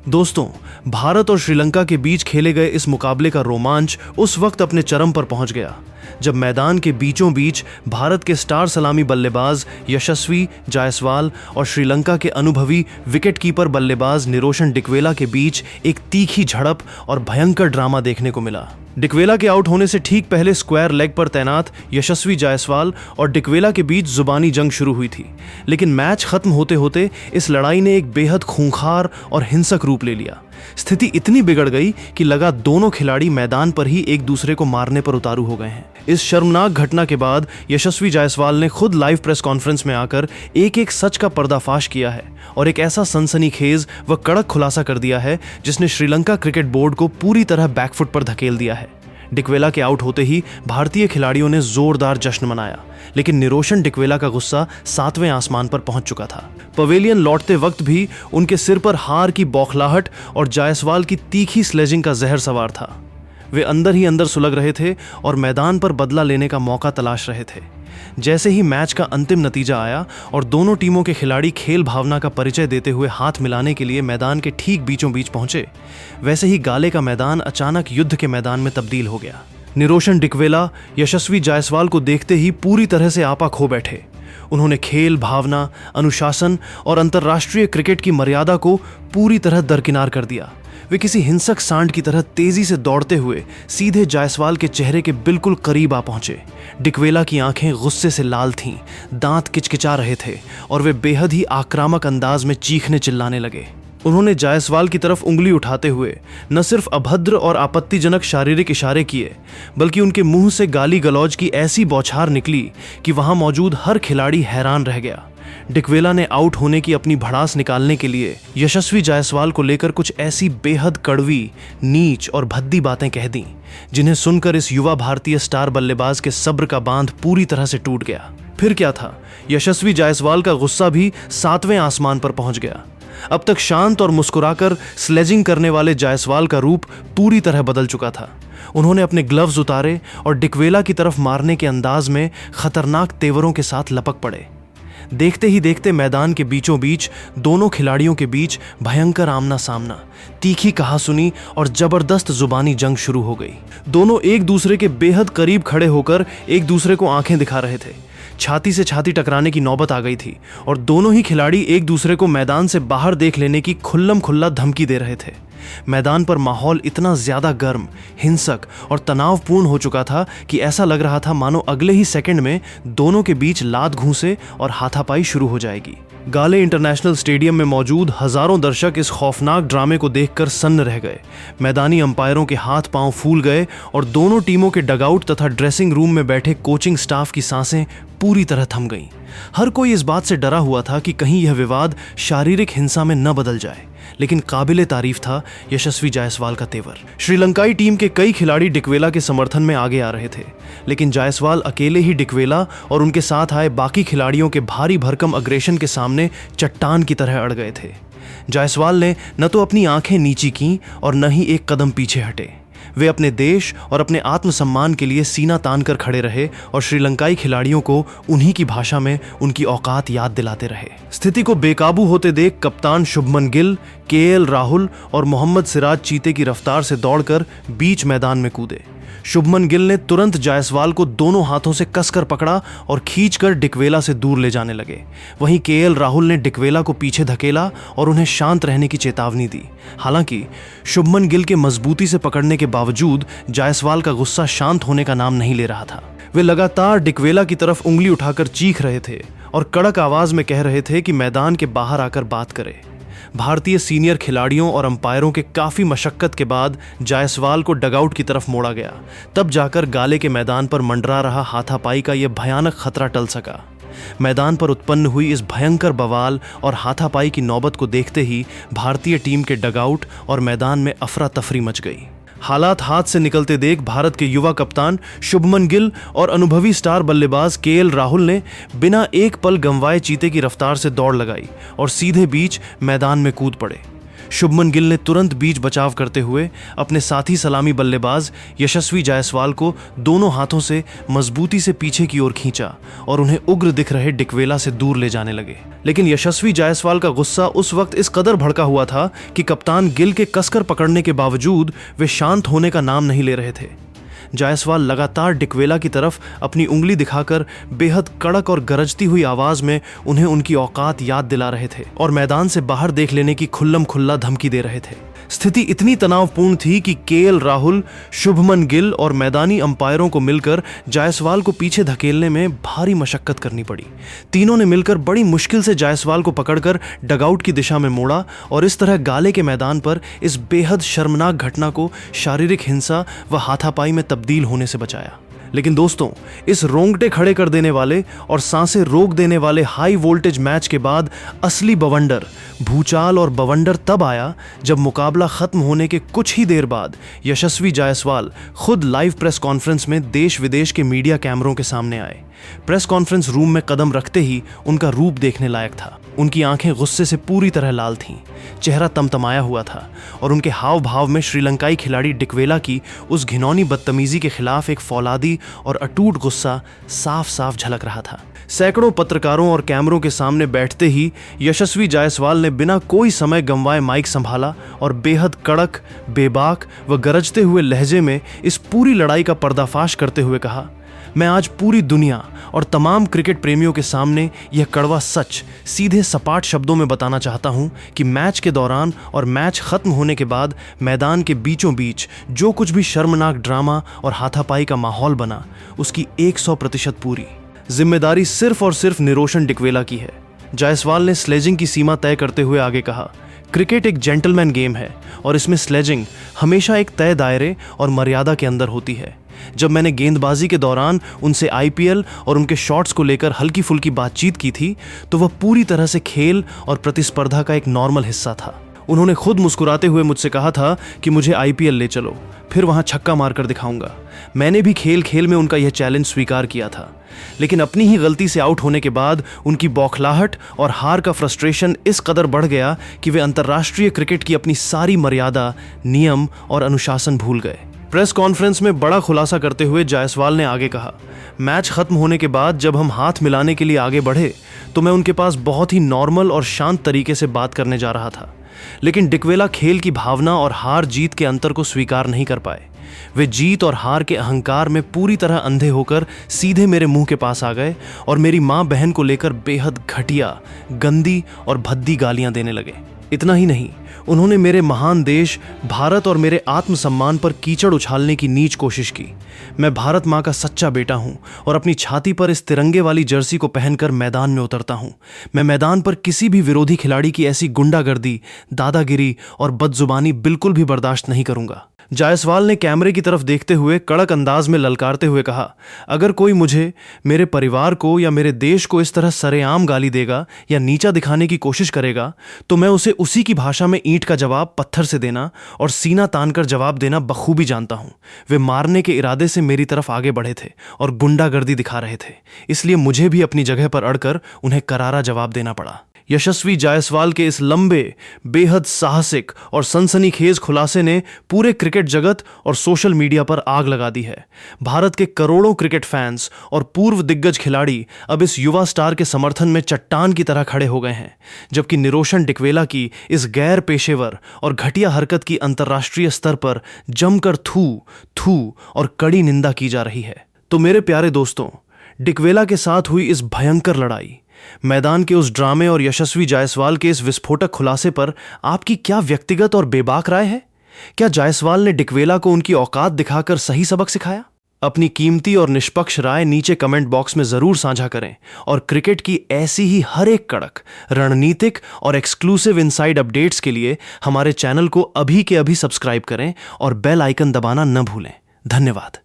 दोस्तों, भारत और श्रीलंका के बीच खेले गए इस मुकाबले का रोमांच उस वक्त अपने चरम पर पहुंच गया जब मैदान के बीचों बीच भारत के स्टार सलामी बल्लेबाज यशस्वी जायसवाल और श्रीलंका के अनुभवी विकेटकीपर बल्लेबाज निरोशन डिकवेला के बीच एक तीखी झड़प और भयंकर ड्रामा देखने को मिला। डिकवेला के आउट होने से ठीक पहले स्क्वायर लेग पर तैनात यशस्वी जायसवाल और डिकवेला के बीच जुबानी जंग शुरू हुई थी, लेकिन मैच खत्म होते होते इस लड़ाई ने एक बेहद खूंखार और हिंसक रूप ले लिया। स्थिति इतनी बिगड़ गई कि लगा दोनों खिलाड़ी मैदान पर ही एक दूसरे को मारने पर उतारू हो गए हैं। इस शर्मनाक घटना के बाद यशस्वी जायसवाल ने खुद लाइव प्रेस कॉन्फ्रेंस में आकर एक सच का पर्दाफाश किया है और एक ऐसा सनसनीखेज व कड़क खुलासा कर दिया है जिसने श्रीलंका क्रिकेट बोर्ड को पूरी तरह बैकफुट पर धकेल दिया है। डिकवेला के आउट होते ही भारतीय खिलाड़ियों ने जोरदार जश्न मनाया, लेकिन निरोशन डिकवेला का गुस्सा 7वें आसमान पर पहुंच चुका था। पवेलियन लौटते वक्त भी उनके सिर पर हार की बौखलाहट और जायसवाल की तीखी स्लेजिंग का जहर सवार था। वे अंदर ही अंदर सुलग रहे थे और मैदान पर बदला लेने का मौका तलाश रहे थे। जैसे ही मैच का अंतिम नतीजा आया और दोनों टीमों के खिलाड़ी खेल भावना का परिचय देते हुए हाथ मिलाने के लिए मैदान के ठीक बीचों बीच पहुंचे, वैसे ही गाले का मैदान अचानक युद्ध के मैदान में तब्दील हो गया। निरोशन डिकवेला यशस्वी जायसवाल को देखते ही पूरी तरह से आपा खो बैठे। उन्होंने खेल भावना, अनुशासन और अंतर्राष्ट्रीय क्रिकेट की मर्यादा को पूरी तरह दरकिनार कर दिया। वे किसी हिंसक सांड की तरह तेजी से दौड़ते हुए सीधे जायसवाल के चेहरे के बिल्कुल करीब आ पहुंचे। डिकवेला की आंखें गुस्से से लाल थीं, दांत किचकिचा रहे थे और वे बेहद ही आक्रामक अंदाज में चीखने चिल्लाने लगे। उन्होंने जायसवाल की तरफ उंगली उठाते हुए न सिर्फ अभद्र और आपत्तिजनक शारीरिक इशारे किए, बल्कि उनके मुंह से गाली गलौज की ऐसी बौछार निकली कि वहां मौजूद हर खिलाड़ी हैरान रह गया। डिकवेला ने आउट होने की अपनी भड़ास निकालने के लिए यशस्वी जायसवाल को लेकर कुछ ऐसी बेहद कड़वी, नीच और भद्दी बातें कह दी जिन्हें सुनकर इस युवा भारतीय स्टार बल्लेबाज के सब्र का बांध पूरी तरह से टूट गया। फिर क्या था, यशस्वी जायसवाल का गुस्सा भी 7वें आसमान पर पहुंच गया। अब तक शांत और मुस्कुराकर स्लेजिंग करने वाले जायसवाल का रूप पूरी तरह बदल चुका था। उन्होंने अपने ग्लव्स उतारे और डिकवेला की तरफ मारने के अंदाज में खतरनाक तेवरों के साथ लपक पड़े। देखते ही देखते मैदान के बीचों बीच दोनों खिलाड़ियों के बीच भयंकर आमना सामना, तीखी कहासुनी और जबरदस्त जुबानी जंग शुरू हो गई। दोनों एक दूसरे के बेहद करीब खड़े होकर एक दूसरे को आंखें दिखा रहे थे। छाती से छाती टकराने की नौबत आ गई थी और दोनों ही खिलाड़ी एक दूसरे को मैदान से बाहर देख लेने की खुल्लम खुल्ला धमकी दे रहे थे। मैदान पर माहौल इतना ज्यादा गर्म, हिंसक और तनावपूर्ण हो चुका था कि ऐसा लग रहा था मानो अगले ही सेकंड में दोनों के बीच लात घूंसे और हाथापाई शुरू हो जाएगी। गाले इंटरनेशनल स्टेडियम में मौजूद हजारों दर्शक इस खौफनाक ड्रामे को देखकर सन्न रह गए। मैदानी अंपायरों के हाथ पांव फूल गए और दोनों टीमों के डगआउट तथा ड्रेसिंग रूम में बैठे कोचिंग स्टाफ की सांसें पूरी तरह थम गईं। हर कोई इस बात से डरा हुआ था कि कहीं यह विवाद शारीरिक हिंसा में न बदल जाए, लेकिन काबिले तारीफ था यशस्वी जायसवाल का तेवर। श्रीलंकाई टीम के कई खिलाड़ी डिकवेला के समर्थन में आगे आ रहे थे, लेकिन जायसवाल अकेले ही डिकवेला और उनके साथ आए बाकी खिलाड़ियों के भारी भरकम अग्रेशन के सामने चट्टान की तरह अड़ गए थे। जायसवाल ने न तो अपनी आंखें नीची की और न ही एक कदम पीछे हटे। वे अपने देश और अपने आत्मसम्मान के लिए सीना तान कर खड़े रहे और श्रीलंकाई खिलाड़ियों को उन्हीं की भाषा में उनकी औकात याद दिलाते रहे। स्थिति को बेकाबू होते देख कप्तान शुभमन गिल, केएल राहुल और मोहम्मद सिराज चीते की रफ्तार से दौड़कर बीच मैदान में कूदे। शुभमन गिल ने तुरंत जायसवाल को दोनों हाथों से कसकर पकड़ा और खींचकर डिकवेला से दूर ले जाने लगे। वहीं केएल राहुल ने डिकवेला को पीछे धकेला और उन्हें शांत रहने की चेतावनी दी। हालांकि शुभमन गिल के मजबूती से पकड़ने के बावजूद जायसवाल का गुस्सा शांत होने का नाम नहीं ले रहा था। वे लगातार डिकवेला की तरफ उंगली उठाकर चीख रहे थे और कड़क आवाज में कह रहे थे कि मैदान के बाहर आकर बात करे। भारतीय सीनियर खिलाड़ियों और अंपायरों के काफी मशक्कत के बाद जायसवाल को डगआउट की तरफ मोड़ा गया। तब जाकर गाले के मैदान पर मंडरा रहा हाथापाई का यह भयानक खतरा टल सका। मैदान पर उत्पन्न हुई इस भयंकर बवाल और हाथापाई की नौबत को देखते ही भारतीय टीम के डगआउट और मैदान में अफरा तफरी मच गई। हालात हाथ से निकलते देख भारत के युवा कप्तान शुभमन गिल और अनुभवी स्टार बल्लेबाज केएल राहुल ने बिना एक पल गंवाए चीते की रफ्तार से दौड़ लगाई और सीधे बीच मैदान में कूद पड़े। शुभमन गिल ने तुरंत बीच बचाव करते हुए अपने साथी सलामी बल्लेबाज यशस्वी जायसवाल को दोनों हाथों से मजबूती से पीछे की ओर खींचा और उन्हें उग्र दिख रहे डिकवेला से दूर ले जाने लगे। लेकिन यशस्वी जायसवाल का गुस्सा उस वक्त इस कदर भड़का हुआ था कि कप्तान गिल के कसकर पकड़ने के बावजूद वे शांत होने का नाम नहीं ले रहे थे। जायसवाल लगातार डिकवेला की तरफ अपनी उंगली दिखाकर बेहद कड़क और गरजती हुई आवाज में उन्हें उनकी औकात याद दिला रहे थे और मैदान से बाहर देख लेने की खुल्लम खुल्ला धमकी दे रहे थे। स्थिति इतनी तनावपूर्ण थी कि केएल राहुल, शुभमन गिल और मैदानी अंपायरों को मिलकर जायसवाल को पीछे धकेलने में भारी मशक्कत करनी पड़ी। तीनों ने मिलकर बड़ी मुश्किल से जायसवाल को पकड़कर डगआउट की दिशा में मोड़ा और इस तरह गाले के मैदान पर इस बेहद शर्मनाक घटना को शारीरिक हिंसा व हाथापाई में तब्दील होने से बचाया। लेकिन दोस्तों, इस रोंगटे खड़े कर देने वाले और सांसें रोक देने वाले हाई वोल्टेज मैच के बाद असली बवंडर, भूचाल और बवंडर तब आया जब मुकाबला खत्म होने के कुछ ही देर बाद यशस्वी जायसवाल खुद लाइव प्रेस कॉन्फ्रेंस में देश विदेश के मीडिया कैमरों के सामने आए। प्रेस कॉन्फ्रेंस रूम में कदम रखते ही उनका रूप देखने लायक था। उनकी आंखें गुस्से से पूरी तरह लाल थीं, चेहरा तमतमाया हुआ था और उनके हाव भाव में श्रीलंकाई खिलाड़ी डिकवेला की उस घिनौनी बदतमीजी के खिलाफ एक फौलादी और अटूट गुस्सा साफ साफ झलक रहा था। सैकड़ों पत्रकारों और कैमरों के सामने बैठते ही यशस्वी जायसवाल ने बिना कोई समय गंवाए माइक संभाला और बेहद कड़क, बेबाक व गरजते हुए लहजे में इस पूरी लड़ाई का पर्दाफाश करते हुए कहा, मैं आज पूरी दुनिया और तमाम क्रिकेट प्रेमियों के सामने यह कड़वा सच सीधे सपाट शब्दों में बताना चाहता हूं कि मैच के दौरान और मैच खत्म होने के बाद मैदान के बीचों बीच जो कुछ भी शर्मनाक ड्रामा और हाथापाई का माहौल बना, उसकी 100% पूरी जिम्मेदारी सिर्फ और सिर्फ निरोशन डिकवेला की है। जायसवाल ने स्लेजिंग की सीमा तय करते हुए आगे कहा, क्रिकेट एक जेंटलमैन गेम है और इसमें स्लेजिंग हमेशा एक तय दायरे और मर्यादा के अंदर होती है। जब मैंने गेंदबाजी के दौरान उनसे आईपीएल और उनके शॉट्स को लेकर हल्की फुल्की बातचीत की थी तो वह पूरी तरह से खेल और प्रतिस्पर्धा का एक नॉर्मल हिस्सा था। उन्होंने खुद मुस्कुराते हुए मुझसे कहा था कि मुझे आईपीएल ले चलो, फिर वहां छक्का मारकर दिखाऊंगा। मैंने भी खेल खेल में उनका यह चैलेंज स्वीकार किया था, लेकिन अपनी ही गलती से आउट होने के बाद उनकी बौखलाहट और हार का फ्रस्ट्रेशन इस कदर बढ़ गया कि वे अंतर्राष्ट्रीय क्रिकेट की अपनी सारी मर्यादा, नियम और अनुशासन भूल गए। प्रेस कॉन्फ्रेंस में बड़ा खुलासा करते हुए जायसवाल ने आगे कहा, मैच खत्म होने के बाद जब हम हाथ मिलाने के लिए आगे बढ़े तो मैं उनके पास बहुत ही नॉर्मल और शांत तरीके से बात करने जा रहा था, लेकिन डिकवेला खेल की भावना और हार जीत के अंतर को स्वीकार नहीं कर पाए। वे जीत और हार के अहंकार में पूरी तरह अंधे होकर सीधे मेरे मुंह के पास आ गए और मेरी मां बहन को लेकर बेहद घटिया, गंदी और भद्दी गालियां देने लगे। इतना ही नहीं, उन्होंने मेरे महान देश भारत और मेरे आत्मसम्मान पर कीचड़ उछालने की नीच कोशिश की। मैं भारत माँ का सच्चा बेटा हूँ और अपनी छाती पर इस तिरंगे वाली जर्सी को पहनकर मैदान में उतरता हूँ। मैं मैदान पर किसी भी विरोधी खिलाड़ी की ऐसी गुंडागर्दी, दादागिरी और बदजुबानी बिल्कुल भी बर्दाश्त नहीं करूँगा। जायसवाल ने कैमरे की तरफ देखते हुए कड़क अंदाज में ललकारते हुए कहा, अगर कोई मुझे, मेरे परिवार को या मेरे देश को इस तरह सरेआम गाली देगा या नीचा दिखाने की कोशिश करेगा तो मैं उसे उसी की भाषा में ईंट का जवाब पत्थर से देना और सीना तानकर जवाब देना बखूबी जानता हूं। वे मारने के इरादे से मेरी तरफ आगे बढ़े थे और गुंडागर्दी दिखा रहे थे, इसलिए मुझे भी अपनी जगह पर अड़कर उन्हें करारा जवाब देना पड़ा। यशस्वी जायसवाल के इस लंबे, बेहद साहसिक और सनसनीखेज खुलासे ने पूरे क्रिकेट जगत और सोशल मीडिया पर आग लगा दी है। भारत के करोड़ों क्रिकेट फैंस और पूर्व दिग्गज खिलाड़ी अब इस युवा स्टार के समर्थन में चट्टान की तरह खड़े हो गए हैं, जबकि निरोशन डिकवेला की इस गैर पेशेवर और घटिया हरकत की अंतर्राष्ट्रीय स्तर पर जमकर थू और कड़ी निंदा की जा रही है। तो मेरे प्यारे दोस्तों, डिकवेला के साथ हुई इस भयंकर लड़ाई, मैदान के उस ड्रामे और यशस्वी जायसवाल के इस विस्फोटक खुलासे पर आपकी क्या व्यक्तिगत और बेबाक राय है? क्या जायसवाल ने डिकवेला को उनकी औकात दिखाकर सही सबक सिखाया? अपनी कीमती और निष्पक्ष राय नीचे कमेंट बॉक्स में जरूर साझा करें और क्रिकेट की ऐसी ही हर एक कड़क, रणनीतिक और एक्सक्लूसिव इनसाइड अपडेट्स के लिए हमारे चैनल को अभी के अभी सब्सक्राइब करें और बेल आइकन दबाना न भूलें। धन्यवाद।